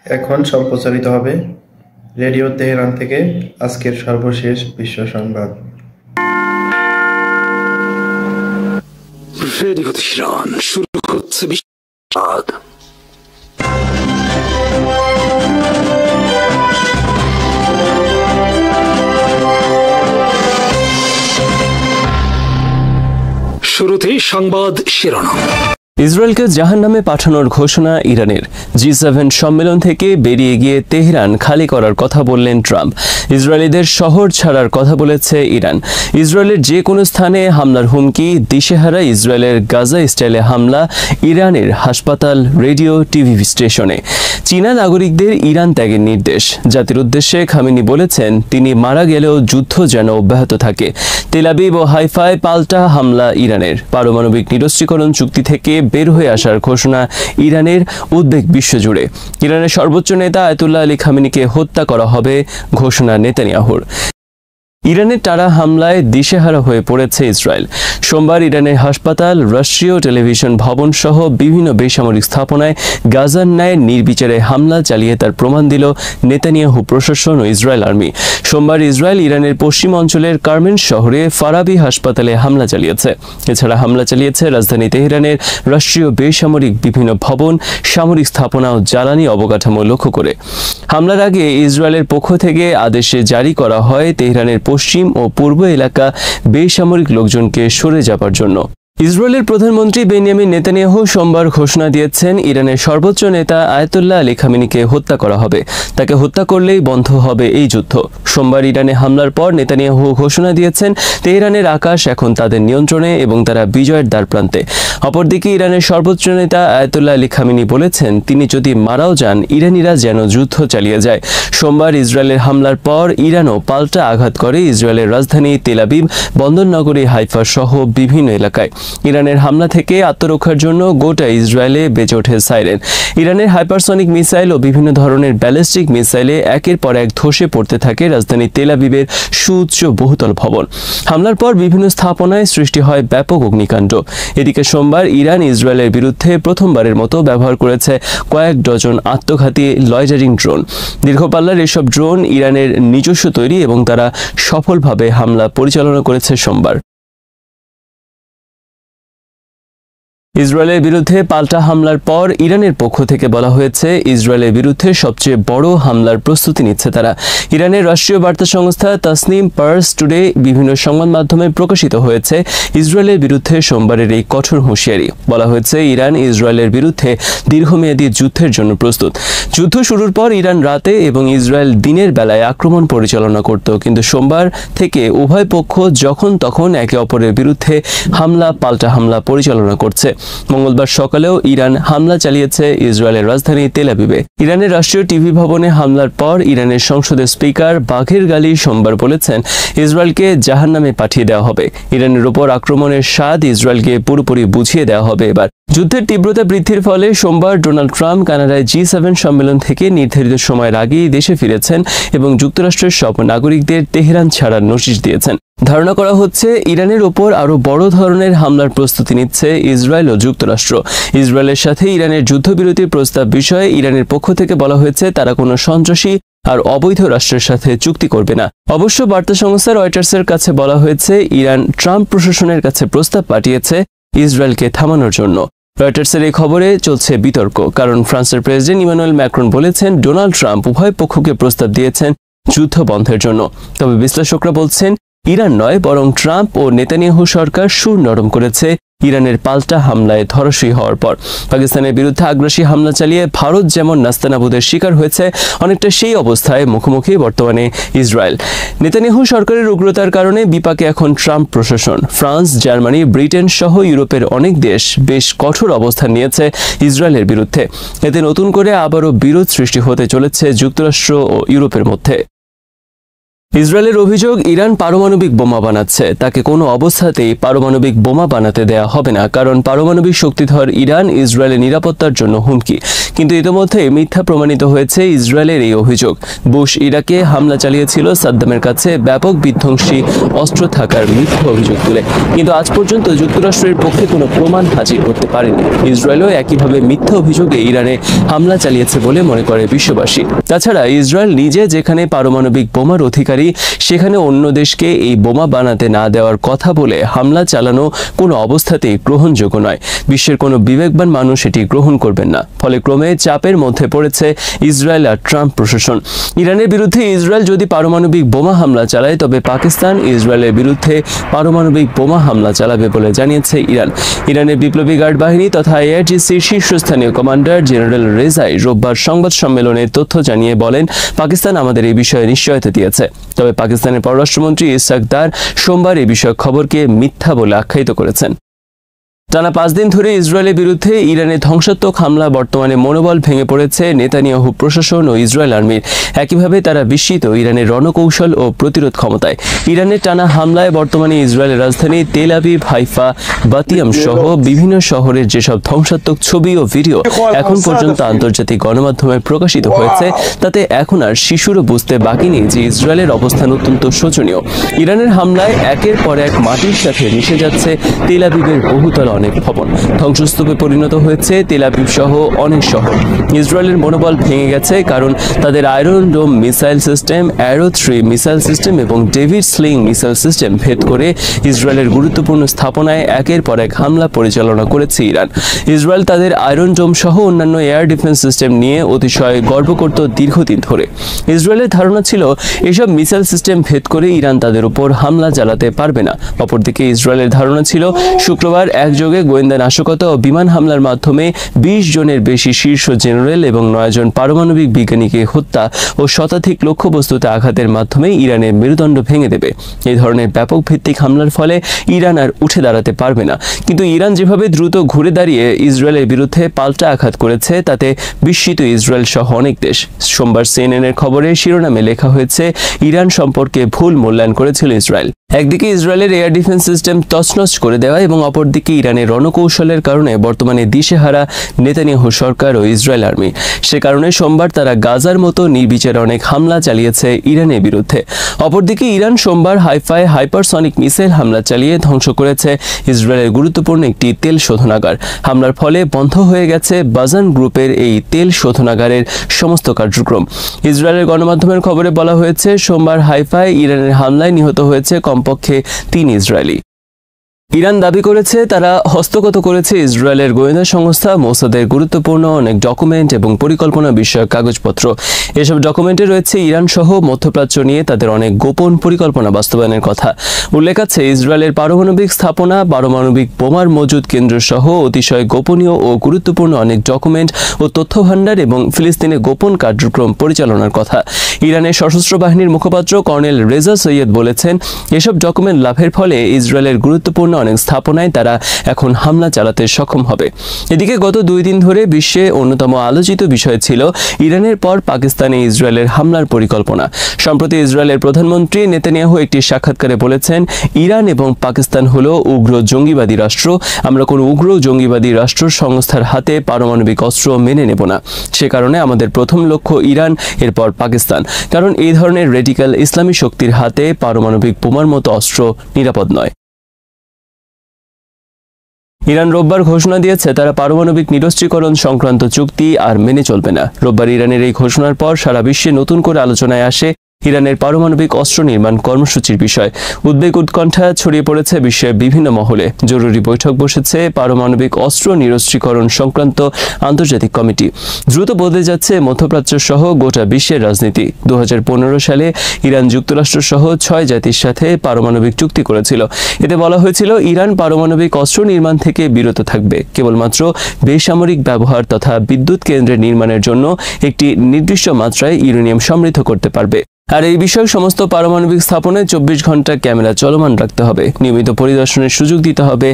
এখন সম্প্রচারিত হবে রেডিও তেহরান থেকে আজকের সর্বশেষ বিশ্ব সংবাদ। রেডিও তেহরান শুরু হচ্ছে বিশ্ব সংবাদ। শুরুতেই সংবাদ শিরোনাম। ইসরায়েলকে জাহান্নামে পাঠানোর ঘোষণা ইরানের। G7 সম্মেলন থেকে বেরিয়ে গিয়ে তেহরান খালি করার কথা বললেন ট্রাম্প। ইসরায়েলিদের শহর ছাড়ার কথা বলেছে ইরান। ইসরায়েলের যে কোনো স্থানে হামলার হুমকি। দিশেহারা ইসরায়েলের গাজা স্টাইলে হামলা ইরানের হাসপাতাল, রেডিও, টিভি স্টেশনে। চীনা নাগরিকদের ইরান ত্যাগের নির্দেশ। জাতির উদ্দেশ্যে খামেনি বলেছেন, তিনি মারা গেলেও যুদ্ধ যেন অব্যাহত থাকে। তেল আবিব ও হাইফায় পাল্টা হামলা ইরানের। পারমাণবিক নিরস্ত্রীকরণ চুক্তি থেকে বের হয়ে আসার ঘোষণা ইরানের। উদ্বেগ বিশ্বজুড়ে। ইরানের সর্বোচ্চ নেতা আয়াতুল্লাহ আলী খামেনিকে হত্যা করা হবে, ঘোষণা নেতানিয়াহুর। ইরানের টানা হামলায় দিশেহারা হয়ে পড়েছে ইসরায়েল। সোমবার ইরানের হাসপাতাল, রাষ্ট্রীয় টেলিভিশন ভবন সহ বিভিন্ন বেসামরিক স্থাপনায় গাজার ন্যায় নির্বিচারে হামলা চালিয়ে তার প্রমাণ দিল নেতানিয়াহু প্রশাসন ও ইসরায়েল আর্মি। সোমবার ইসরায়েল ইরানের পশ্চিম অঞ্চলের কারমেন শহরে ফারাবি হাসপাতালে হামলা চালিয়েছে। এছাড়া হামলা চালিয়েছে রাজধানী তেহরানের রাষ্ট্রীয় বেসামরিক বিভিন্ন ভবন, সামরিক স্থাপনা ও জ্বালানি অবকাঠামো লক্ষ্য করে। হামলার আগে ইসরায়েলের পক্ষ থেকে আদেশে জারি করা হয় তেহরানের পশ্চিম ও পূর্ব এলাকা বেসামরিক লোকজনকে সরে যাবার জন্য। ইসরায়েলের প্রধানমন্ত্রী বেনিয়ামিন নেতানিয়াহু সোমবার ঘোষণা দিয়েছেন, ইরানের সর্বোচ্চ নেতা আয়াতুল্লাহ আলী খামেনিকে হত্যা করা হবে। তাকে হত্যা করলেই বন্ধ হবে এই যুদ্ধ। সোমবার ইরানে হামলার পর নেতানিয়াহু ঘোষণা দিয়েছেন, তেহরানের আকাশ এখন তাদের নিয়ন্ত্রণে এবং তারা বিজয়ের দ্বারপ্রান্তে। অপরদিকে ইরানের সর্বোচ্চ নেতা আয়াতুল্লাহ আলী খামেনি বলেছেন, তিনি যদি মারাও যান, ইরানিরা যেন যুদ্ধ চালিয়ে যায়। সোমবার ইসরায়েলের হামলার পর ইরানও পাল্টা আঘাত করে ইসরায়েলের রাজধানী তেল আবিব, বন্দরনগরী হাইফা সহ বিভিন্ন এলাকায়। ইরানের হামলা থেকে আত্মরক্ষার জন্য গোটা ইসরায়েলে বেজে ওঠে সাইরেন। ইরানের হাইপারসনিক মিসাইল ও বিভিন্ন ধরনের ব্যালিস্টিক মিসাইলে একের পর এক ধসে পড়তে থাকে রাজধানী তেল আবিবের সুউচ্চ বহুতল ভবন। হামলার পর বিভিন্ন স্থাপনায় সৃষ্টি হয় ব্যাপক অগ্নিকাণ্ড। এদিকে সোমবার ইরান ইসরায়েলের বিরুদ্ধে প্রথমবারের মতো ব্যবহার করেছে কয়েক ডজন আত্মঘাতী লয়টারিং ড্রোন। দীর্ঘপাল্লার এসব ড্রোন ইরানের নিজস্ব তৈরি এবং তারা সফলভাবে হামলা পরিচালনা করেছে সোমবার। ইসরায়েলের বিরুদ্ধে পাল্টা হামলার পর ইরানের পক্ষ থেকে বলা হয়েছে, ইসরায়েলের বিরুদ্ধে সবচেয়ে বড় হামলার প্রস্তুতি নিচ্ছে তারা। ইরানের রাষ্ট্রীয় বার্তা সংস্থা তাসনিম পার্স টুডে বিভিন্ন সংবাদ মাধ্যমে প্রকাশিত হয়েছে ইসরায়েলের বিরুদ্ধে সোমবারের এই কঠোর হুঁশিয়ারি। বলা হয়েছে, ইরান ইসরায়েলের বিরুদ্ধে দীর্ঘমেয়াদী যুদ্ধের জন্য প্রস্তুত। যুদ্ধ শুরুর পর ইরান রাতে এবং ইসরায়েল দিনের বেলায় আক্রমণ পরিচালনা করত, কিন্তু সোমবার থেকে উভয় পক্ষ যখন তখন একে অপরের বিরুদ্ধে পাল্টা হামলা পরিচালনা করছে। মঙ্গলবার সকালেও ইরান হামলা চালিয়েছে ইসরায়েলের রাজধানী তেল আবিবে। ইরানের রাষ্ট্রীয় টিভি ভবনে হামলার পর ইরানের সংসদের স্পিকার বাঘের গালি সোমবার বলেছেন, ইসরায়েলকে জাহান্নামে পাঠিয়ে দেওয়া হবে। ইরানের উপর আক্রমণের স্বাদ ইসরায়েলকে পুরোপুরি বুঝিয়ে দেওয়া হবে এবার। যুদ্ধের তীব্রতা বৃদ্ধির ফলে সোমবার ডোনাল্ড ট্রাম্প কানাডায় G7 সম্মেলন থেকে নির্ধারিত সময়ের আগেই দেশে ফিরেছেন এবং যুক্তরাষ্ট্রের সব নাগরিকদের তেহরান ছাড়ার নোটিশ দিয়েছেন। ধারণা করা হচ্ছে, ইরানের ওপর আরও বড় ধরনের হামলার প্রস্তুতি নিচ্ছে ইসরায়েল ও যুক্তরাষ্ট্র। ইসরায়েলের সাথে ইরানের যুদ্ধবিরতির প্রস্তাব বিষয়ে ইরানের পক্ষ থেকে বলা হয়েছে, তারা কোনো সন্ত্রাসী আর অবৈধ রাষ্ট্রের সাথে চুক্তি করবে না। অবশ্য বার্তা সংস্থা রয়টার্সের কাছে বলা হয়েছে, ইরান ট্রাম্প প্রশাসনের কাছে প্রস্তাব পাঠিয়েছে ইসরায়েলকে থামানোর জন্য। রয়টার্সের এই খবরে চলছে বিতর্ক, কারণ ফ্রান্সের প্রেসিডেন্ট ইমানুয়েল ম্যাক্রন বলেছেন, ডোনাল্ড ট্রাম্প উভয় পক্ষকে প্রস্তাব দিয়েছেন যুদ্ধ বন্ধের জন্য। তবে বিশ্লেষকরা বলছেন, ইরান নয়, বরং ট্রাম্প ও নেতানিয়াহু সরকার সুর নরম করেছে ইরানের পাল্টা হামলায় ধরাশয়ী হওয়ার পর। পাকিস্তানের বিরুদ্ধে আগ্রাসী হামলা চালিয়ে ভারত যেমন নাস্তানাবুদের শিকার হয়েছে, অনেকটা সেই অবস্থায় মুখোমুখি বর্তমানে ইসরায়েল। নেতানিয়াহু সরকারের উগ্রতার কারণে বিপাকে এখন ট্রাম্প প্রশাসন। ফ্রান্স, জার্মানি, ব্রিটেন সহ ইউরোপের অনেক দেশ বেশ কঠোর অবস্থান নিয়েছে ইসরায়েলের বিরুদ্ধে। এতে নতুন করে আবারও বিরোধ সৃষ্টি হতে চলেছে যুক্তরাষ্ট্র ও ইউরোপের মধ্যে। ইসরায়েলের অভিযোগ, ইরান পারমাণবিক বোমা বানাচ্ছে। তাকে কোনো অবস্থাতেই পারমাণবিক বোমা বানাতে দেয়া হবে না, কারণ পারমাণবিক শক্তিধর ইরান ইসরায়েলের নিরাপত্তার জন্য হুমকি। কিন্তু ইতিমধ্যে মিথ্যা প্রমাণিত হয়েছে ইসরায়েলের এই অভিযোগ। বুশ ইরাকে হামলা চালিয়েছিল সাদ্দামের কাছে ব্যাপক বিধ্বংসী অস্ত্র থাকার মিথ্যা অভিযোগ তুলে, কিন্তু আজ পর্যন্ত যুক্তরাষ্ট্রের পক্ষে কোনো প্রমাণ হাজির করতে পারেনি। ইসরায়েলও একইভাবে মিথ্যা অভিযোগে ইরানে হামলা চালিয়েছে বলে মনে করে বিশ্ববাসী। তাছাড়া ইসরায়েল নিজে যেখানে পারমাণবিক বোমার অধিকারী, সেখানে অন্য দেশকে এই বোমা বানাতে না দেওয়ার কথা বলে হামলা চালানো কোনো অবস্থাতেই গ্রহণযোগ্য নয়। বিশ্বের কোনো বিবেকবান মানুষ এটি গ্রহণ করবেন না। ফলে ক্রমে চাপের মধ্যে পড়েছে ইসরায়েল আর ট্রাম্প প্রশাসন। ইরানের বিরুদ্ধে ইসরায়েল যদি পারমাণবিক বোমা হামলা চালায়, তবে পাকিস্তান ইসরায়েলের বিরুদ্ধে পারমাণবিক বোমা হামলা চালাবে বলে জানিয়েছে ইরান। ইরানের বিপ্লবী গার্ড বাহিনী তথা আইআরজিসির শীর্ষস্থানীয় কমান্ডার জেনারেল রেজাই রোববার সংবাদ সম্মেলনের তথ্য জানিয়ে বলেন, পাকিস্তান আমাদের এই বিষয়ে নিশ্চয়তা দিয়েছে। তবে পাকিস্তানের পররাষ্ট্রমন্ত্রী ইসহাক দার সোমবার এই বিষয়ক খবরকে মিথ্যা বলে আখ্যায়িত করেছেন। টানা 5 দিন ধরে ইসরায়েলের বিরুদ্ধে ইরানের ধ্বংসাত্মক হামলা বর্তমানে মনোবল ভেঙে পড়েছে নেতানিয়াহু প্রশাসন ও ইসরায়েল আর্মির। একইভাবে তারা বিস্মিত ইরানের রণকৌশল ও প্রতিরোধ ক্ষমতায়। ইরানের টানা হামলায় বর্তমানে ইসরায়েলের রাজধানী তেল আবিব, হাইফা, বাতিয়াম সহ বিভিন্ন শহরের যেসব ধ্বংসাত্মক ছবি ও ভিডিও এখন পর্যন্ত আন্তর্জাতিক গণমাধ্যমে প্রকাশিত হয়েছে, তাতে এখন আর শিশুরও বুঝতে বাকি নেই যে ইসরায়েলের অবস্থান অত্যন্ত শোচনীয়। ইরানের হামলায় একের পর এক মাটির সাথে মিশে যাচ্ছে তেল আবিবের বহুতল অনেক ভবন। ধ্বংসস্তূপে পরিণত হয়েছে তেল আবিব সহ অনেক শহর। ইসরায়েলের মনোবল ভেঙে গেছে, কারণ তাদের iron dome missile system, arrow 3 missile system এবং ডেভিড স্লিং মিসাইল সিস্টেম ভেদ করে ইসরায়েলের গুরুত্বপূর্ণ স্থাপনায় একের পর এক হামলা পরিচালনা করেছে ইরান। ইসরায়েল তাদের আয়রন ডোম সহ অন্যান্য এয়ার ডিফেন্স সিস্টেম নিয়ে অতিশয় গর্ব করত দীর্ঘদিন ধরে। ইসরায়েলের ধারণা ছিল এসব মিসাইল সিস্টেম ভেদ করে ইরান তাদের উপর হামলা চালাতে পারবে না। অপরদিকে ইসরায়েলের ধারণা ছিল শুক্রবার একযোগে গোয়েন্দা নাশকতা ও বিমান হামলার মাধ্যমে 20 জনের বেশি শীর্ষ জেনারেল এবং 9 জন পারমাণবিক বিজ্ঞানীকে হত্যা ও শতাধিক লক্ষ্যবস্তুতে আঘাতের মাধ্যমে ইরানের মেরুদণ্ড ভেঙে দেবে। এই ধরনের ব্যাপক ভিত্তিক হামলার ফলে ইরান আর উঠে দাঁড়াতে পারবে না। কিন্তু ইরান যেভাবে দ্রুত ঘুরে দাঁড়িয়ে ইসরায়েলের বিরুদ্ধে পাল্টা আঘাত করেছে, তাতে বিস্মিত ইসরায়েল সহ অনেক দেশ। সোমবার সিএনএনের খবরে শিরোনামে লেখা হয়েছে, ইরান সম্পর্কে ভুল মূল্যায়ন করেছিল ইসরায়েল। একদিকে ইসরায়েলের এয়ার ডিফেন্স সিস্টেম তছনছ করে দেওয়া এবং অপরদিকে ইরানের রণকৌশলের কারণে বর্তমানে দিশেহারা নেতানিয়াহু সরকার ও ইসরায়েল আর্মি। সে কারণে সোমবার তারা গাজার মতো নির্বিচারে অনেক হামলা চালিয়েছে ইরানের বিরুদ্ধে। অপরদিকে ইরান সোমবার হাইফায় হাইপারসনিক মিসাইল হামলা চালিয়ে ধ্বংস করেছে ইসরায়েলের গুরুত্বপূর্ণ একটি তেল শোধনাগার। হামলার ফলে বন্ধ হয়ে গেছে বাজান গ্রুপের এই তেল শোধনাগারের সমস্ত কার্যক্রম। ইসরায়েলের গণমাধ্যমের খবরে বলা হয়েছে, সোমবার হাইফায় ইরানের হামলায় নিহত হয়েছে কমপক্ষে 3 ইসরায়েলি। ইরান দাবি করেছে তারা হস্তগত করেছে ইসরায়েলের গোয়েন্দা সংস্থা মোসাদের গুরুত্বপূর্ণ অনেক ডকুমেন্ট এবং পরিকল্পনা বিষয়ক কাগজপত্র। এসব ডকুমেন্টে রয়েছে ইরান সহ মধ্যপ্রাচ্য নিয়ে তাদের অনেক গোপন পরিকল্পনা বাস্তবায়নের কথা। উল্লেখ আছে ইসরায়েলের পারমাণবিক স্থাপনা, পারমাণবিক বোমার মজুদ কেন্দ্র সহ অতিশয় গোপনীয় ও গুরুত্বপূর্ণ অনেক ডকুমেন্ট ও তথ্য ভাণ্ডার এবং ফিলিস্তিনে গোপন কার্যক্রম পরিচালনার কথা। ইরানের সশস্ত্র বাহিনীর মুখপাত্র কর্নেল রেজা সৈয়দ বলেছেন, এসব ডকুমেন্ট লাভের ফলে ইসরায়েলের গুরুত্বপূর্ণ অনেক স্থাপনায় তারা এখন হামলা চালাতে সক্ষম হবে। এদিকে গত 2 দিন ধরে বিশ্বে অন্যতম আলোচিত বিষয় ছিল ইরানের পর পাকিস্তানে ইসরায়েলের হামলার পরিকল্পনা। সম্প্রতি ইসরায়েলের প্রধানমন্ত্রী নেতানিয়াহু একটি সাক্ষাৎকারে বলেছেন, ইরান এবং পাকিস্তান হলো উগ্র জঙ্গিবাদী রাষ্ট্র। আমরা কোনো উগ্র জঙ্গিবাদী রাষ্ট্র সংস্থার হাতে পারমাণবিক অস্ত্র মেনে নেব না। সে কারণে আমাদের প্রথম লক্ষ্য ইরান, এরপর পাকিস্তান, কারণ এই ধরনের রেডিক্যাল ইসলামী শক্তির হাতে পারমাণবিক বোমার মতো অস্ত্র নিরাপদ নয়। ইরান রোববার ঘোষণা দিয়েছে তারা পারমাণবিক নিরস্ত্রীকরণ সংক্রান্ত চুক্তি আর মেনে চলবে না। রোববার ইরানের এই ঘোষণার পর সারা বিশ্বে নতুন করে আলোচনায় আসে ইরানের পারমাণবিক অস্ত্র নির্মাণ কর্মসূচির বিষয়। উদ্বেগ উৎকণ্ঠা ছড়িয়ে পড়েছে বিশ্বের বিভিন্ন মহলে। জরুরি বৈঠক বসেছে পারমাণবিক অস্ত্র নিরস্ত্রীকরণ সংক্রান্ত আন্তর্জাতিক কমিটি। দ্রুত বদলে যাচ্ছে মধ্যপ্রাচ্য সহ গোটা বিশ্বের রাজনীতি। 2015 সালে ইরান যুক্তরাষ্ট্র সহ 6 জাতির সাথে পারমাণবিক চুক্তি করেছিল। এতে বলা হয়েছিল ইরান পারমাণবিক অস্ত্র নির্মাণ থেকে বিরত থাকবে, কেবলমাত্র বেসামরিক ব্যবহার তথা বিদ্যুৎ কেন্দ্রের নির্মাণের জন্য একটি নির্দিষ্ট মাত্রায় ইউরেনিয়াম সমৃদ্ধ করতে পারবে। আর এই বিষয়ে সমস্ত পারমাণবিক স্থাপনায় 24 ঘন্টা ক্যামেরা চলমান রাখতে হবে। নিয়মিত পরিদর্শনের সুযোগ দিতে হবে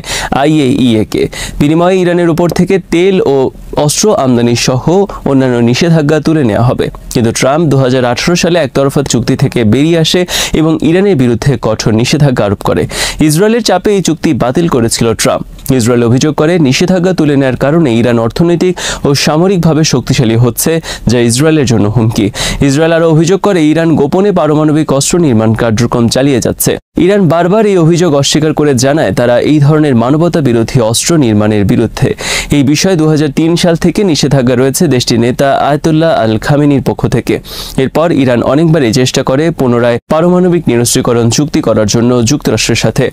IAEA কে। বিনিময়ে ইরানের উপর থেকে তেল ও অস্ত্র আমদানি সহ অন্যান্য নিষেধাজ্ঞা তুলে নেওয়া হবে। কিন্তু ট্রাম্প 2018 সালে একতরফা চুক্তি থেকে বেরিয়ে আসে এবং ইরানের বিরুদ্ধে কঠোর নিষেধাজ্ঞা আরোপ করে। ইসরায়েলের চাপে এই চুক্তি বাতিল করেছিল ট্রাম্প। ইসরায়েল অভিযোগ করে নিষেধাজ্ঞা তুলে নেওয়ার কারণে ইরান অর্থনৈতিক ও সামরিকভাবে শক্তিশালী হচ্ছে, যা ইসরায়েলের জন্য হুমকি। ইসরায়েল আরও অভিযোগ করে ইরান গোপনে পারমাণবিক অস্ত্র নির্মাণ কার্যক্রম চালিয়ে যাচ্ছে। ইরান বারবার এই অভিযোগ অস্বীকার করে জানায় তারা এই ধরনের মানবতা বিরোধী অস্ত্র নির্মাণের বিরুদ্ধে। এই বিষয়ে 2003 সাল থেকে নিষেধাজ্ঞা রয়েছে দেশটির নেতা আয়াতুল্লাহ আল খামেনির পক্ষ থেকে। এরপর ইরান অনেকবারই চেষ্টা করে পুনরায় পারমাণবিক নিরস্ত্রীকরণ চুক্তি করার জন্য যুক্তরাষ্ট্রের সাথে।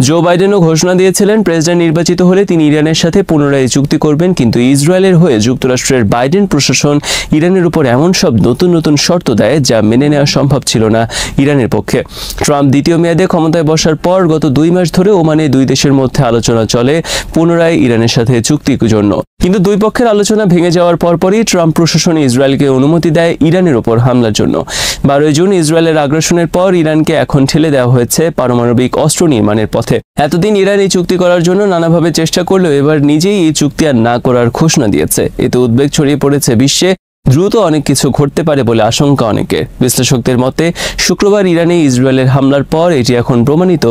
জো বাইডেনও ঘোষণা দিয়েছিলেন প্রেসিডেন্ট নির্বাচিত হলে তিনি ইরানের সাথে পুনরায় চুক্তি করবেন, কিন্তু ইসরায়েলের হয়ে যুক্তরাষ্ট্রের বাইডেন প্রশাসন ইরানের উপর এমন সব নতুন নতুন শর্ত দেয় যা মেনে নেওয়া সম্ভব ছিল না ইরানের পক্ষে। ট্রাম্প দ্বিতীয় মেয়াদে ক্ষমতায় বসার পর গত 2 মাস ধরে ওমানে দুই দেশের মধ্যে আলোচনা চলে পুনরায় ইরানের সাথে চুক্তির জন্য। কিন্তু দুই পক্ষের আলোচনা ভেঙে যাওয়ার পরপরই ট্রাম্প প্রশাসন ইসরায়েলকে অনুমতি দেয় ইরানের উপর হামলার জন্য। 12 জুন ইসরায়েলের আগ্রাসনের পর ইরানকে এখন ঠেলে দেওয়া হয়েছে পারমাণবিক অস্ত্র নির্মাণের পথে। এতদিন ইরান এই চুক্তি করার জন্য নানাভাবে চেষ্টা করলেও এবার নিজেই এই চুক্তি আর না করার ঘোষণা দিয়েছে। এতে উদ্বেগ ছড়িয়ে পড়েছে বিশ্বে। দ্রুত অনেক কিছু ঘটতে পারে বলে আশঙ্কা অনেকের। বিশ্লেষকদের মতে শুক্রবার ইরানে ইসরায়েলের হামলার পর এটি এখন প্রমাণিত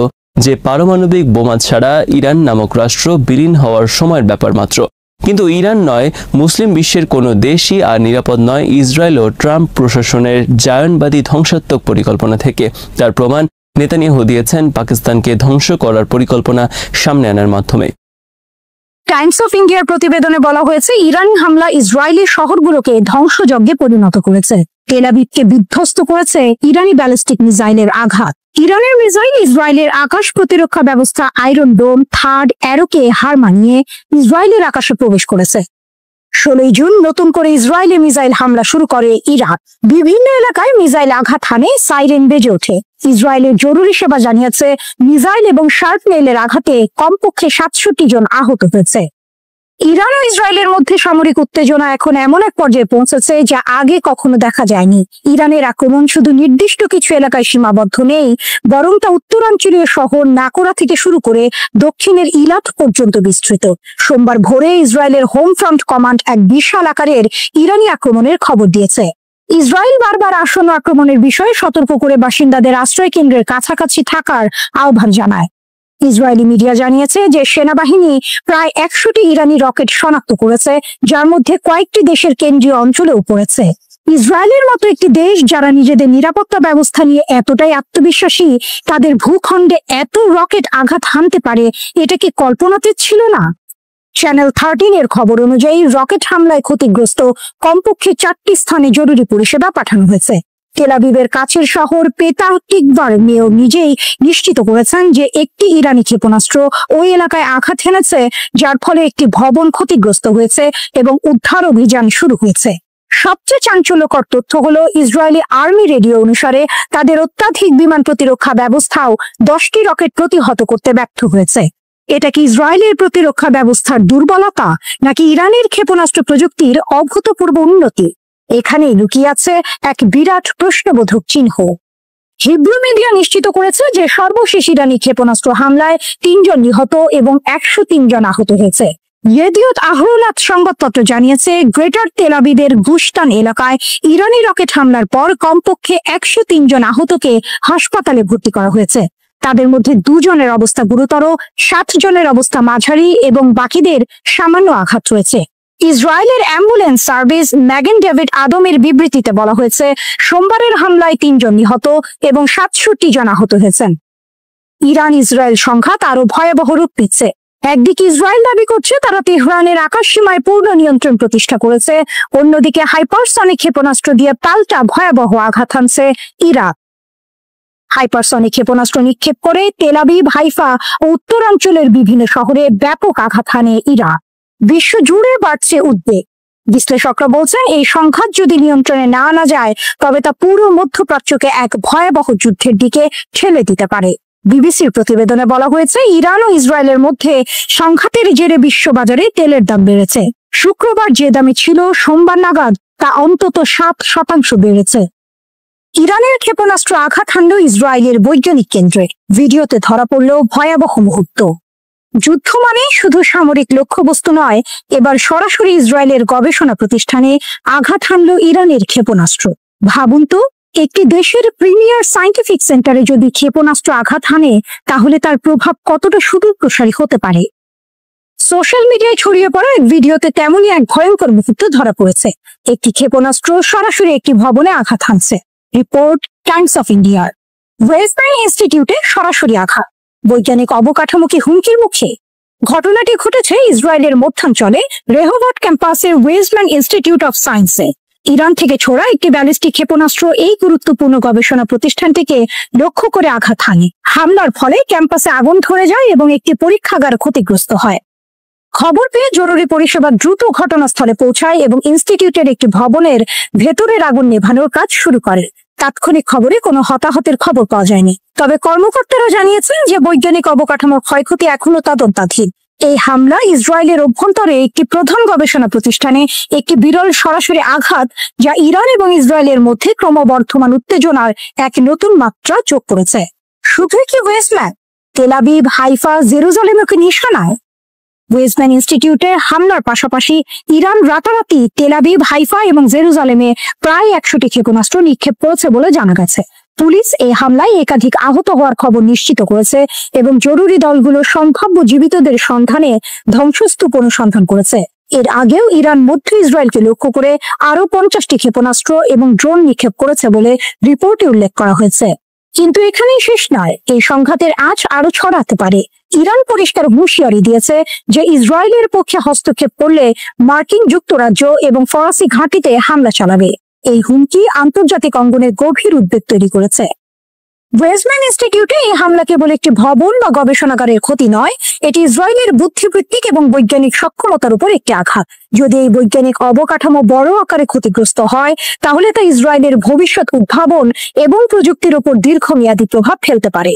যে পারমাণবিক বোমা ছাড়া ইরান নামক রাষ্ট্র বিলীন হওয়ার সময়ের ব্যাপার মাত্র। কিন্তু ইরান নয়, মুসলিম বিশ্বের কোনো দেশই আর নিরাপদ নয় ইসরায়েল ও ট্রাম্প প্রশাসনের জায়নবাদী ধ্বংসাত্মক পরিকল্পনা থেকে। তার প্রমাণ নেতানিয়াহু দিয়েছেন পাকিস্তানকে ধ্বংস করার পরিকল্পনা সামনে আনার মাধ্যমে। টাইমস অফ ইন্ডিয়ার প্রতিবেদনে বলা হয়েছে ইরানি হামলা ইসরায়েলি শহরগুলোকে ধ্বংসযজ্ঞে পরিণত করেছে। তেল আবিবকে বিধ্বস্ত করেছে ইরানি ব্যালিস্টিক মিসাইলের আঘাত। ইরানের মিসাইল ইসরায়েলের আকাশ প্রতিরক্ষা ব্যবস্থা আয়রন ডোম থার্ড অ্যারোকে হার মানিয়ে ইসরায়েলের আকাশে প্রবেশ করেছে। 16 জুন নতুন করে ইসরায়েলি মিসাইল হামলা শুরু করে ইরান। বিভিন্ন এলাকায় মিসাইল আঘাত হানে, সাইরেন বেজে ওঠে। ইসরায়েলের জরুরি সেবা জানিয়েছে মিসাইল এবং শার্পনেইলের আঘাতে কমপক্ষে 67 জন আহত হয়েছে। ইরান ও ইসরায়েলের মধ্যে সামরিক উত্তেজনা এখন এমন এক পর্যায়ে পৌঁছেছে যা আগে কখনো দেখা যায়নি। ইরানের আক্রমণ শুধু নির্দিষ্ট কিছু এলাকায় সীমাবদ্ধ নেই, বরং তা উত্তরাঞ্চলীয় শহর নাকোরা থেকে শুরু করে দক্ষিণের ইলাত পর্যন্ত বিস্তৃত। সোমবার ভোরে ইসরায়েলের হোম ফ্রন্ট কমান্ড এক বিশাল আকারের ইরানি আক্রমণের খবর দিয়েছে। ইসরায়েল বারবার আসন্ন আক্রমণের বিষয়ে সতর্ক করে বাসিন্দাদের আশ্রয় কেন্দ্রের কাছাকাছি থাকার আহ্বান জানায়। ইসরায়েলি মিডিয়া জানিয়েছে যে সেনাবাহিনী প্রায় 100টি ইরানি রকেট শনাক্ত করেছে, যার মধ্যে কয়েকটি দেশের কেন্দ্রীয় অঞ্চলেও পড়েছে। ইসরায়েলের মতো একটি দেশ যারা নিজেদের নিরাপত্তা ব্যবস্থা নিয়ে এতটাই আত্মবিশ্বাসী, তাদের ভূখণ্ডে এত রকেট আঘাত হানতে পারে, এটা কি কল্পনাতে ছিল না? চ্যানেল 13 এর খবর অনুযায়ী রকেট হামলায় ক্ষতিগ্রস্ত কমপক্ষে 4টি স্থানে জরুরি পরিষেবা পাঠানো হয়েছে। তেল আবিবের কাছের শহর পেতাহ টিকভার মেয়র নিজেই নিশ্চিত করেছেন যে একটি ইরানি ক্ষেপণাস্ত্র ওই এলাকায় আঘাত হেনেছে, যার ফলে একটি ভবন ক্ষতিগ্রস্ত হয়েছে এবং উদ্ধার অভিযান শুরু হয়েছে। সবচেয়ে চাঞ্চল্যকর তথ্য হলো ইসরায়েলি আর্মি রেডিও অনুসারে তাদের অত্যাধিক বিমান প্রতিরক্ষা ব্যবস্থাও 10টি রকেট প্রতিহত করতে ব্যর্থ হয়েছে। এটা কি ইসরায়েলের প্রতিরক্ষা ব্যবস্থার দুর্বলতা, নাকি ইরানের ক্ষেপণাস্ত্র প্রযুক্তির অভূতপূর্ব উন্নতি? এখানেই লুকিয়ে আছে এক বিরাট প্রশ্নবোধক চিহ্ন। হিব্রু মিডিয়া নিশ্চিত করেছে যে সর্বশেষ ইরানি ক্ষেপণাস্ত্র হামলায় 3 জন নিহত এবং 103 জন আহত হয়েছে। ইয়েদিওত আহরোনাত সংবাদপত্র জানিয়েছে গ্রেটার তেল আবিবের গুশতান এলাকায় ইরানি রকেট হামলার পর কমপক্ষে 103 জন আহতকে হাসপাতালে ভর্তি করা হয়েছে। তাদের মধ্যে 2 জনের অবস্থা গুরুতর, 7 জনের অবস্থা মাঝারি এবং বাকিদের সামান্য আঘাত রয়েছে। ইসরায়েলের অ্যাম্বুলেন্স সার্ভিস ম্যাগেন ডেভিড আদমের বিবৃতিতে বলা হয়েছে সোমবারের হামলায় 3 জন নিহত এবং 67 জন আহত হয়েছেন। ইরান ইসরায়েল সংঘাত আরো ভয়াবহ রূপ নিচ্ছে। একদিকে ইসরায়েল দাবি করছে তারা তেহরানের আকাশ সীমায় পূর্ণ নিয়ন্ত্রণ প্রতিষ্ঠা করেছে, অন্যদিকে হাইপারসনিক ক্ষেপণাস্ত্র দিয়ে পাল্টা ভয়াবহ আঘাত হানছে ইরাক। হাইপারসনিক ক্ষেপণাস্ত্র নিক্ষেপ করে তেল আবিব, হাইফা ও উত্তরাঞ্চলের বিভিন্ন শহরে ব্যাপক আঘাত হানে ইরাক। বিশ্ব জুড়ে বাড়ছে উদ্বেগ। বিশ্লেষকরা বলছেন এই সংঘাত যদি নিয়ন্ত্রণে না আনা যায় তবে তা পুরো মধ্যপ্রাচ্যকে এক ভয়াবহ যুদ্ধের দিকে ঠেলে দিতে পারে। বিবিসির প্রতিবেদনে বলা হয়েছে ইরান ও ইসরায়েলের মধ্যে সংঘাতের জেরে বিশ্ববাজারে তেলের দাম বেড়েছে। শুক্রবার যে দামে ছিল সোমবার নাগাদ তা অন্তত 7% বেড়েছে। ইরানের ক্ষেপণাস্ত্র আঘাত হানল ইসরায়েলের বৈজ্ঞানিক কেন্দ্রে। ভিডিওতে ধরা পড়ল ভয়াবহ মুহূর্ত। যুদ্ধ মানে শুধু সামরিক লক্ষ্যবস্তু নয়, এবার সরাসরি ইসরায়েলের গবেষণা প্রতিষ্ঠানে আঘাত হানল ইরানের ক্ষেপণাস্ত্র। ভাবুন তো, একটি দেশের প্রিমিয়ার সায়েন্টিফিক সেন্টারে যদি ক্ষেপণাস্ত্র আঘাত হানে, তাহলে তার প্রভাব কতটা সুদূর প্রসারী হতে পারে। সোশ্যাল মিডিয়ায় ছড়িয়ে পড়া এক ভিডিওতে তেমনই এক ভয়ঙ্কর মুহূর্ত ধরা পড়েছে। একটি ক্ষেপণাস্ত্র সরাসরি একটি ভবনে আঘাত হানছে। রিপোর্ট টাইমস অফ ইন্ডিয়ার। ওয়েস্ট ব্যাংক ইনস্টিটিউটে সরাসরি আঘাত, বৈজ্ঞানিক অবকাঠামো কি হুমকির মুখে? ঘটনাটি ঘটেছে ইসরায়েলের মধ্যাঞ্চলে রেহোবট ক্যাম্পাসের ওয়েস্টল্যান্ড ইনস্টিটিউট অফ সায়েন্সে। ইরান থেকে ছোড়া একটি ব্যালিস্টিক ক্ষেপণাস্ত্র এই গুরুত্বপূর্ণ গবেষণা প্রতিষ্ঠানটিকে লক্ষ্য করে আঘাত হানে। হামলার ফলে ক্যাম্পাসে আগুন ধরে যায় এবং একটি পরীক্ষাগার ক্ষতিগ্রস্ত হয়। খবর পেয়ে জরুরি পরিষেবা দ্রুত ঘটনাস্থলে পৌঁছায় এবং ইনস্টিটিউটের একটি ভবনের ভেতরের আগুন নেভানোর কাজ শুরু করে। তাৎক্ষণিক খবরে কোনো হতাহতের খবর পাওয়া যায়নি, তবে কর্মকর্তারা জানিয়েছেন যে বৈজ্ঞানিক অবকাঠামোর ক্ষয়ক্ষতি এখনো তদন্তাধীন। এই হামলা ইসরায়েলের অভ্যন্তরে একটি প্রধান গবেষণা প্রতিষ্ঠানে একটি বিরল সরাসরি আঘাত, যা ইরান এবং ইসরায়েলের মধ্যে ক্রমবর্ধমান উত্তেজনার এক নতুন মাত্রা যোগ করেছে। শুধুই কি West Bank, Tel Aviv, Haifa, জেরুজালেমকে নিশানায়? ওয়েস্ট ব্যাংক ইনস্টিটিউটের হামলার পাশাপাশি ইরান রাতারাতি তেল আবিব, হাইফা এবং জেরুজালেমে প্রায় 100টি ক্ষেপণাস্ত্র নিক্ষেপ করেছে বলে জানা গেছে। পুলিশ এই হামলায় একাধিক আহত হওয়ার খবর নিশ্চিত করেছে এবং জরুরি দলগুলো সম্ভাব্য জীবিতদের সন্ধানে ধ্বংসস্তূপ অনুসন্ধান করেছে। এর আগেও ইরান মধ্য ইসরায়েলকে লক্ষ্য করে আরো 50টি ক্ষেপণাস্ত্র এবং ড্রোন নিক্ষেপ করেছে বলে রিপোর্টে উল্লেখ করা হয়েছে। কিন্তু এখানেই শেষ নয়, এই সংঘাতের আঁচ আরো ছড়াতে পারে। ইরান পরিষ্কার হুঁশিয়ারি দিয়েছে যে ইসরায়েলের পক্ষে হস্তক্ষেপ করলে মার্কিন যুক্তরাজ্য এবং ফরাসি ঘাঁটিতে হামলা চালাবে। এই হুমকি আন্তর্জাতিক অঙ্গনে গভীর উদ্বেগ তৈরি করেছে। ওয়েস্ট ব্যাংক ইনস্টিটিউটে এই হামলা কেবল একটি ভবন বা গবেষণাগারের ক্ষতি নয়, এটি ইসরায়েলের বুদ্ধিবৃত্তিক এবং বৈজ্ঞানিক সক্ষমতার উপর একটি আঘাত। যদি এই বৈজ্ঞানিক অবকাঠামো বড় আকারে ক্ষতিগ্রস্ত হয়, তাহলে তা ইসরায়েলের ভবিষ্যৎ উদ্ভাবন এবং প্রযুক্তির উপর দীর্ঘমেয়াদী প্রভাব ফেলতে পারে।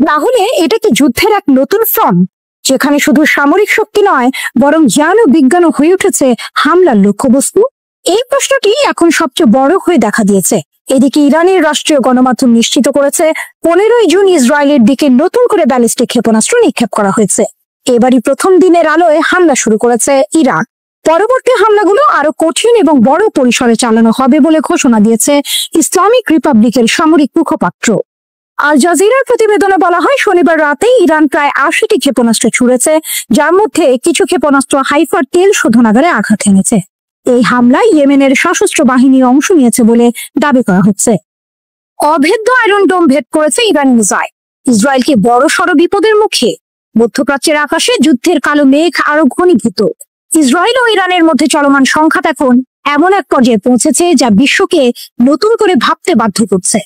তাহলে এটা কি যুদ্ধের এক নতুন ফ্রন্ট, যেখানে শুধু সামরিক শক্তি নয়, বরং জ্ঞান ও বিজ্ঞানও হয়ে উঠেছে হামলার লক্ষ্যবস্তু? এই প্রশ্নটি এখন সবচেয়ে বড় হয়ে দেখা দিয়েছে। এদিকে ইরানের রাষ্ট্রীয় গণমাধ্যম নিশ্চিত করেছে 15ই জুন ইসরায়েলের দিকে নতুন করে ব্যালিস্টিক ক্ষেপণাস্ত্র নিক্ষেপ করা হয়েছে। এবারই প্রথম দিনের আলোয় হামলা শুরু করেছে ইরান। পরবর্তী হামলাগুলো আরো কঠিন এবং বড় পরিসরে চালানো হবে বলে ঘোষণা দিয়েছে ইসলামিক রিপাবলিকের সামরিক মুখপাত্র। আল জাজিরার প্রতিবেদনে বলা হয়, শনিবার রাতে ইরান প্রায় 80টি ক্ষেপণাস্ত্র ছুড়েছে, যার মধ্যে কিছু ক্ষেপণাস্ত্র হাইফার তেল শোধনাগারে আঘাত এনেছে। এই হামলায় ইয়েমেনের সশস্ত্র বাহিনী অংশ নিয়েছে বলে দাবি করা হচ্ছে। অভেদ্য আয়রন ডোম ভেদ করেছে ইরানি মিসাইল, ইসরায়েলকে বড়সড় বিপদের মুখে। মধ্যপ্রাচ্যের আকাশে যুদ্ধের কালো মেঘ আরো ঘনীভূত। ইসরায়েল ও ইরানের মধ্যে চলমান সংঘাত এখন এমন এক পর্যায়ে পৌঁছেছে যা বিশ্বকে নতুন করে ভাবতে বাধ্য করছে।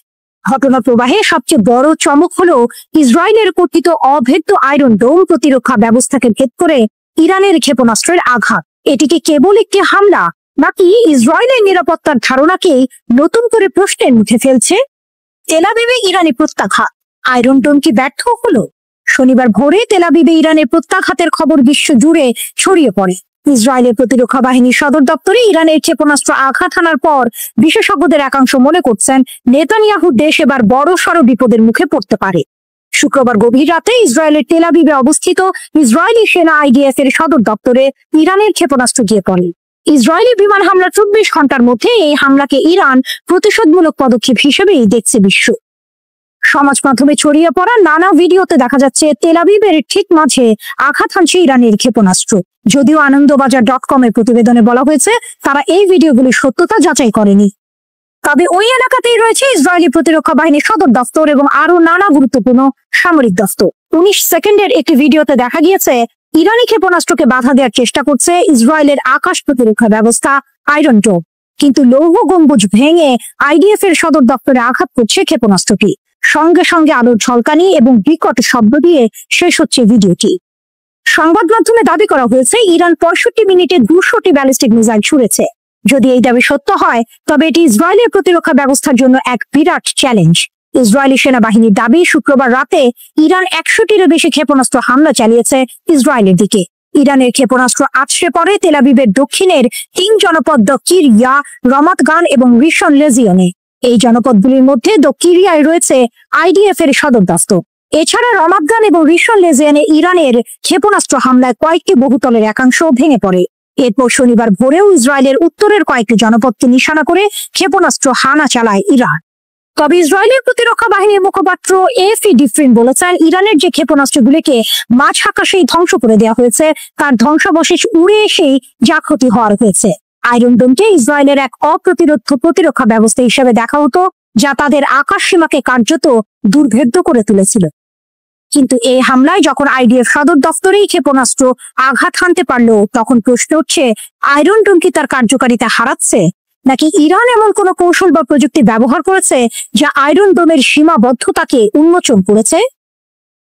ঘটনা প্রবাহে সবচেয়ে বড় চমক হলো ইসরায়েলের কর্তৃত অভেদ্য আয়রন ডোম প্রতিরক্ষা ব্যবস্থাকে ভেদ করে ইরানের ক্ষেপণাস্ত্রের আঘাত। এটি কি কেবল একটি হামলা, নাকি ইসরায়েলের নিরাপত্তার ধারণাকে নতুন করে প্রশ্নের মুখে ফেলছে? তেল আবিবে ইরানি প্রত্যাঘাত, আয়রন ডোম কি ব্যর্থ হলো? শনিবার ভোরে তেল আবিবে ইরানের প্রত্যাঘাতের খবর বিশ্ব জুড়ে ছড়িয়ে পড়ে। ইসরায়েলের প্রতিরক্ষা বাহিনীর সদর দপ্তরে ইরানের ক্ষেপণাস্ত্র আঘাত হানার পর বিশেষজ্ঞদের একাংশ মনে করছেন নেতানিয়াহুর দেশ এবার বড়সড় বিপদের মুখে পড়তে পারে। শুক্রবার গভীর রাতে ইসরায়েলের তেল আবিবে অবস্থিত ইসরায়েলি সেনা আইডিএফ এর সদর দপ্তরে ইরানের ক্ষেপণাস্ত্র গিয়ে পড়ে। ইসরায়েলি বিমান হামলার 24 ঘন্টার মধ্যে এই হামলাকে ইরান প্রতিশোধমূলক পদক্ষেপ হিসেবেই দেখছে বিশ্ব। সমাজ মাধ্যমে ছড়িয়ে পড়া নানা ভিডিওতে দেখা যাচ্ছে তেল আবিবের ঠিক মাঝে আঘাত হানছে ইরানের ক্ষেপণাস্ত্র। যদিও আনন্দবাজার.com এর প্রতিবেদনে বলা হয়েছে তারা এই ভিডিওগুলির সত্যতা যাচাই করেনি। তবে ওই এলাকাতেই রয়েছে ইসরায়েলি প্রতিরক্ষা বাহিনীর সদর দফতর এবং আরো নানা গুরুত্বপূর্ণ সামরিক দফতর। 19 সেকেন্ডের একটি ভিডিওতে দেখা গিয়েছে ইরানি ক্ষেপণাস্ত্রকে বাধা দেওয়ার চেষ্টা করছে ইসরায়েলের আকাশ প্রতিরক্ষা ব্যবস্থা আয়রন ডোম, কিন্তু লৌহ গম্বুজ ভেঙে আইডিএফ এর সদর দপ্তরে আঘাত করছে ক্ষেপণাস্ত্রটি। সঙ্গে সঙ্গে আলোর ঝলকানি এবং বিকট শব্দ দিয়ে শেষ হচ্ছে ভিডিওটি। সংবাদ মাধ্যমে দাবি করা হয়েছে ইরান 65 মিনিটে 200টি ব্যালিস্টিক মিসাইল ছুড়েছে। যদি এই দাবি সত্য হয়, তবে এটি ইসরায়েলের প্রতিরক্ষা ব্যবস্থার জন্য এক বিরাট চ্যালেঞ্জ। ইসরায়েলি সেনাবাহিনীর দাবি, শুক্রবার রাতে ইরান 100টিরও বেশি ক্ষেপণাস্ত্র হামলা চালিয়েছে ইসরায়েলের দিকে। ইরানের ক্ষেপণাস্ত্র আছড়ে পড়ে তেল আবিবের দক্ষিণের 3 জনপদ দ্য কিরিয়া, রমাত গান এবং রিশন লেজিয়নে। এই জনপদগুলির মধ্যে দ্য কিরিয়ায় রয়েছে আইডিএফ এর সদর দফতর। এছাড়া রমাদান এবং রিশন লেজিয়ানে ইরানের ক্ষেপণাস্ত্র হামলায় কয়েকটি বহুতলের একাংশ ভেঙে পড়ে। এরপর শনিবার ভোরেও ইসরায়েলের উত্তরের কয়েকটি জনপদকে নিশানা করে ক্ষেপণাস্ত্র হানা চালায় ইরান। তবে ইসরায়েলের প্রতিরক্ষা বাহিনীর মুখপাত্র এফি ডিফরিন বলেছেন, ইরানের যে ক্ষেপণাস্ত্রগুলিকে মাঝ আকাশেই ধ্বংস করে দেওয়া হয়েছে তার ধ্বংসাবশেষ উড়ে এসেই যা ক্ষতি হওয়ার হয়েছে। আয়রন ডোমকে ইসরায়েলের এক অপ্রতিরোধ প্রতিরক্ষা ব্যবস্থা হিসেবে দেখা হতো, যা তাদের আকাশ সীমাকে কার্যত দুর্ভেদ্য করে তুলেছিল। কিন্তু এই হামলায় যখন আইডিএফ সদর দফতরেই ক্ষেপণাস্ত্র আঘাত হানতে পারলো, তখন প্রশ্ন উঠছে, আয়রন ডোম কি তার কার্যকারিতা হারাচ্ছে, নাকি ইরান এমন কোন কৌশল বা প্রযুক্তি ব্যবহার করেছে যা আয়রন ডোমের সীমাবদ্ধতাকে উন্মোচন করেছে?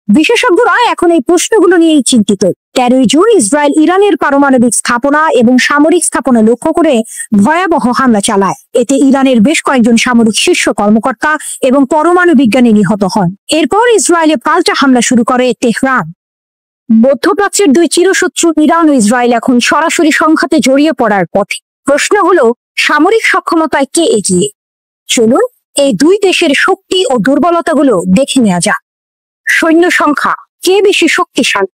বিশেষজ্ঞরা এখন এই প্রশ্নগুলো নিয়েই চিন্তিত। 13 জুন ইসরায়েল ইরানের পারমাণবিক স্থাপনা এবং সামরিক স্থাপনা লক্ষ্য করে ভয়াবহ হামলা চালায়। এতে ইরানের বেশ কয়েকজন সামরিক শীর্ষ কর্মকর্তা এবং পরমাণু বিজ্ঞানী নিহত হন। এরপর ইসরায়েলে পাল্টা হামলা শুরু করে তেহরান। মধ্যপ্রাচ্যের দুই চিরশত্রু ইরান ও ইসরায়েল এখন সরাসরি সংঘাতে জড়িয়ে পড়ার পথে। প্রশ্ন হলো, সামরিক সক্ষমতায় কে এগিয়ে? চলুন এই দুই দেশের শক্তি ও দুর্বলতাগুলো দেখে নেওয়া যাক। সৈন্য সংখ্যা, কে বেশি শক্তিশালী?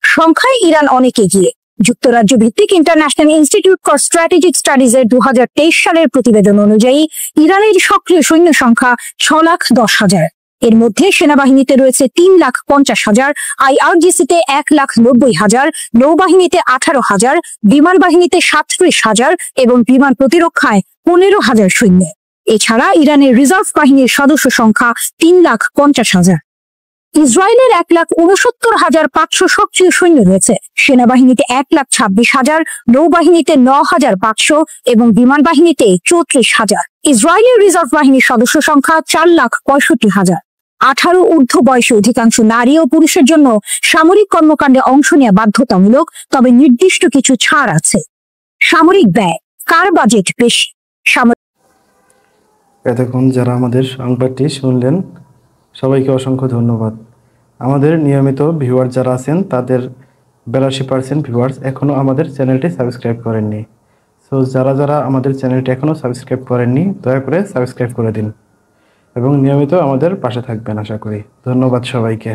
সংখ্যায় ইরান অনেক এগিয়ে। যুক্তরাজ্য ভিত্তিক international institute for strategic studies এর 2023 সালের প্রতিবেদন অনুযায়ী ইরানের সক্রিয় সৈন্য সংখ্যা 6,10,000। এর মধ্যে সেনাবাহিনীতে রয়েছে 3,50,000, আইআরজিসিতে 1,90,000, নৌবাহিনীতে 18,000, বিমান বাহিনীতে 37,000 এবং বিমান প্রতিরক্ষায় 15,000 সৈন্য। এছাড়া ইরানের রিজার্ভ বাহিনীর সদস্য সংখ্যা 3,50,000। ইসরায়েলের 1,69,500 সক্রিয় সৈন্য রয়েছে। সেনাবাহিনীতে 1,26,000, নৌবাহিনীতে 9,500 এবং বিমান বাহিনীতে 34,000। ইসরায়েলের রিজার্ভ বাহিনীর সদস্য সংখ্যা 4,65,000। 18 ঊর্ধ্ব বয়সী অধিকাংশ নারী ও পুরুষের জন্য সামরিক কর্মকাণ্ডে অংশ নেওয়া বাধ্যতামূলক, তবে নির্দিষ্ট কিছু ছাড় আছে। সামরিক ব্যয়, কার বাজেট বেশি? এতক্ষণ যারা আমাদের সংবাদটি শুনলেন সবাইকে অসংখ্য ধন্যবাদ। আমাদের নিয়মিত ভিউয়ার যারা আছেন তাদের 82% ভিউয়ার্স এখনও আমাদের চ্যানেলটি সাবস্ক্রাইব করেননি। সো যারা যারা আমাদের চ্যানেলটি এখনও সাবস্ক্রাইব করেননি দয়া করে সাবস্ক্রাইব করে দিন এবং নিয়মিত আমাদের পাশে থাকবেন আশা করি। ধন্যবাদ সবাইকে।